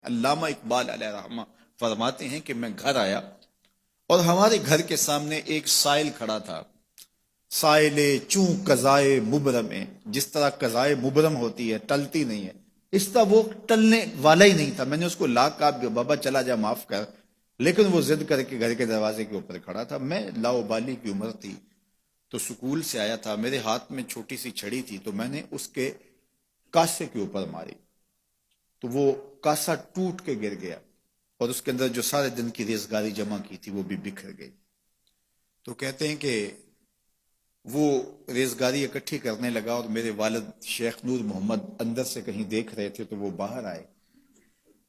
علامہ اقبال علیہ رحمہ فرماتے ہیں کہ میں گھر آیا اور ہمارے گھر کے سامنے ایک سائل کھڑا تھا. سائل چوں قضائے مبرم ہے، جس طرح قضائے مبرم ہوتی ہے، ٹلتی نہیں ہے، اس طرح وہ ٹلنے والا ہی نہیں تھا. میں نے اس کو لا کہا بابا چلا جا، معاف کر، لیکن وہ ضد کر کے گھر کے دروازے کے اوپر کھڑا تھا. میں لاؤبالی کی عمر تھی تو سکول سے آیا تھا، میرے ہاتھ میں چھوٹی سی چھڑی تھی، تو میں نے اس کے کاسے کے اوپر ماری تو وہ کاسا ٹوٹ کے گر گیا اور اس کے اندر جو سارے دن کی ریزگاری جمع کی تھی وہ بھی بکھر گئی. تو کہتے ہیں کہ وہ ریزگاری اکٹھی کرنے لگا اور میرے والد شیخ نور محمد اندر سے کہیں دیکھ رہے تھے تو وہ باہر آئے.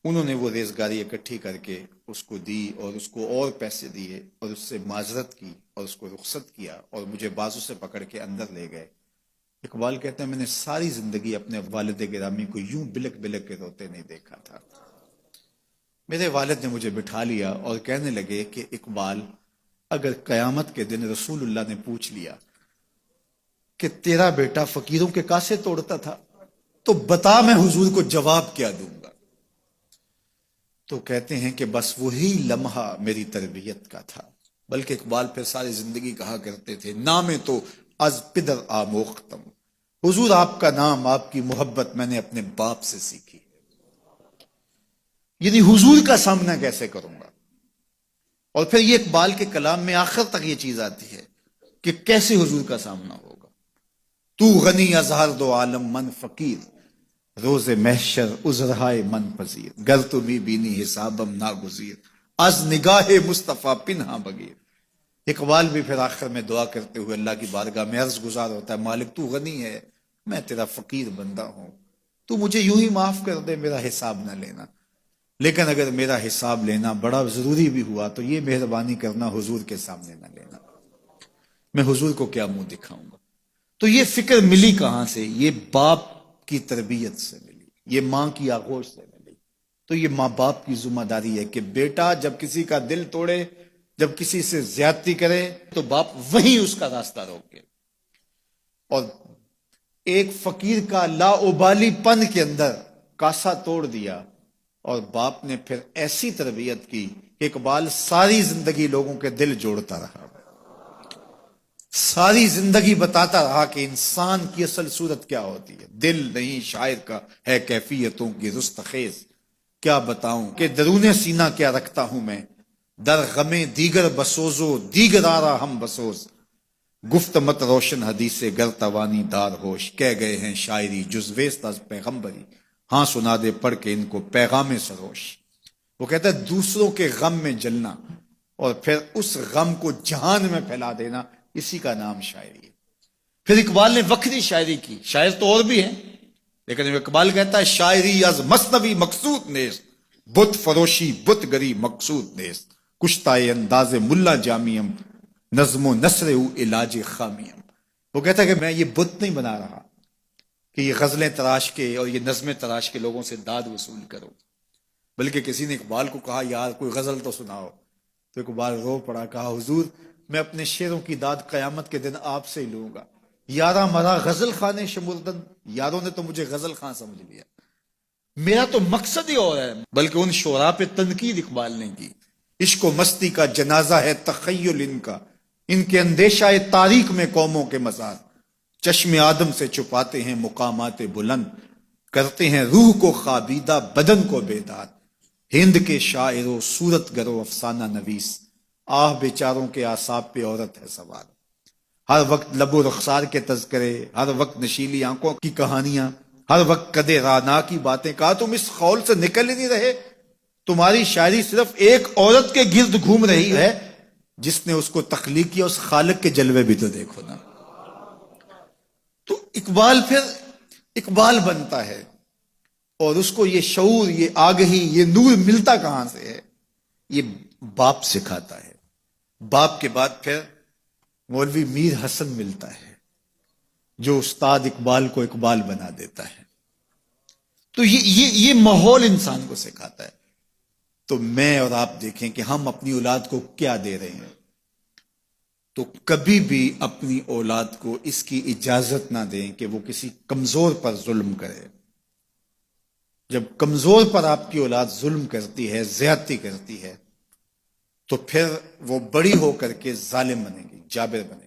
انہوں نے وہ ریزگاری اکٹھی کر کے اس کو دی اور اس کو اور پیسے دیے اور اس سے معذرت کی اور اس کو رخصت کیا اور مجھے بازو سے پکڑ کے اندر لے گئے. اقبال کہتے ہیں میں نے ساری زندگی اپنے والد گرامی کو یوں بلک بلک کے روتے نہیں دیکھا تھا. میرے والد نے مجھے بٹھا لیا اور کہنے لگے کہ اقبال، اگر قیامت کے دن رسول اللہ نے پوچھ لیا کہ تیرا بیٹا فقیروں کے کاسے توڑتا تھا تو بتا میں حضور کو جواب کیا دوں گا. تو کہتے ہیں کہ بس وہی لمحہ میری تربیت کا تھا. بلکہ اقبال پھر ساری زندگی کہا کرتے تھے نام تو از پدر آموختم، حضور آپ کا نام، آپ کی محبت میں نے اپنے باپ سے سیکھی. یعنی حضور کا سامنا کیسے کروں گا؟ اور پھر یہ اقبال کے کلام میں آخر تک یہ چیز آتی ہے کہ کیسے حضور کا سامنا ہوگا. تو غنی از ہر دو عالم من فقیر، روز محشر عذرہائے من پذیر، گر تو بھی بینی حسابم ناگزیر، از نگاہ مصطفیٰ پنہا بغیر. اقبال بھی پھر آخر میں دعا کرتے ہوئے اللہ کی بارگاہ میں عرض گزار ہوتا ہے، مالک تو غنی ہے، میں تیرا فقیر بندہ ہوں، تو مجھے یوں ہی معاف کر دے، میرا حساب نہ لینا. لیکن اگر میرا حساب لینا بڑا ضروری بھی ہوا تو یہ مہربانی کرنا حضور کے سامنے نہ لینا، میں حضور کو کیا منہ دکھاؤں گا. تو یہ فکر ملی کہاں سے؟ یہ باپ کی تربیت سے ملی، یہ ماں کی آغوش سے ملی. تو یہ ماں باپ کی ذمہ داری ہے کہ بیٹا جب کسی کا دل توڑے، جب کسی سے زیادتی کرے تو باپ وہیں اس کا راستہ روکے. اور ایک فقیر کا لاابالی پن کے اندر کاسا توڑ دیا اور باپ نے پھر ایسی تربیت کی کہ اقبال ساری زندگی لوگوں کے دل جوڑتا رہا، ساری زندگی بتاتا رہا کہ انسان کی اصل صورت کیا ہوتی ہے. دل نہیں شاعر کا ہے کیفیتوں کی رستخیز، کیا بتاؤں کہ درون سینہ کیا رکھتا ہوں میں، در غم دیگر بسوزو دیگر آرا ہم بسوز، گفت مت روشن حدیث گر توانی دار ہوش، کہہ گئے ہیں شاعری جزویست از پیغمبری، ہاں سنا دے پڑھ کے ان کو پیغام سروش. وہ کہتا ہے دوسروں کے غم میں جلنا اور پھر اس غم کو جہان میں پھیلا دینا، اسی کا نام شاعری ہے. پھر اقبال نے وقتی شاعری کی، شاعر تو اور بھی ہیں، لیکن اقبال کہتا ہے شاعری از مثنوی مقصود نیست، بت فروشی بت گری مقصود نیست، کشتائے انداز ملا جامیم، نظم و نثر او علاج خامیم. وہ کہتا ہے کہ میں یہ بت نہیں بنا رہا کہ یہ غزلیں تراش کے اور یہ نظمیں تراش کے لوگوں سے داد وصول کرو. بلکہ کسی نے اقبال کو کہا یار کوئی غزل تو سناؤ، تو اقبال رو پڑا، کہا حضور میں اپنے شعروں کی داد قیامت کے دن آپ سے ہی لوں گا. یارا مرا غزل خانے شمردن، یاروں نے تو مجھے غزل خاں سمجھ لیا، میرا تو مقصد ہی اور ہے. بلکہ ان شعراء پہ تنقید اقبال نے کی، عشق و مستی کا جنازہ ہے تخیل ان کے اندیشہ تاریخ میں قوموں کے مزار، چشم آدم سے چھپاتے ہیں مقامات بلند، کرتے ہیں روح کو خوابیدہ بدن کو بیدار. ہند کے شاعر و صورت گرو افسانہ نویس، آہ بیچاروں کے اعصاب پہ عورت ہے سوار. ہر وقت لب و رخسار کے تذکرے، ہر وقت نشیلی آنکھوں کی کہانیاں، ہر وقت کدے رانا کی باتیں. کہا تم اس خول سے نکل ہی نہیں رہے، تمہاری شاعری صرف ایک عورت کے گرد گھوم رہی ہے، جس نے اس کو تخلیق کیا اس خالق کے جلوے بھی تو دیکھو نا. تو اقبال پھر اقبال بنتا ہے اور اس کو یہ شعور، یہ آگہی، یہ نور ملتا کہاں سے ہے؟ یہ باپ سکھاتا ہے. باپ کے بعد پھر مولوی میر حسن ملتا ہے جو استاد اقبال کو اقبال بنا دیتا ہے. تو یہ ماحول انسان کو سکھاتا ہے. تو میں اور آپ دیکھیں کہ ہم اپنی اولاد کو کیا دے رہے ہیں. تو کبھی بھی اپنی اولاد کو اس کی اجازت نہ دیں کہ وہ کسی کمزور پر ظلم کرے. جب کمزور پر آپ کی اولاد ظلم کرتی ہے، زیادتی کرتی ہے، تو پھر وہ بڑی ہو کر کے ظالم بنے گی، جابر بنے گی۔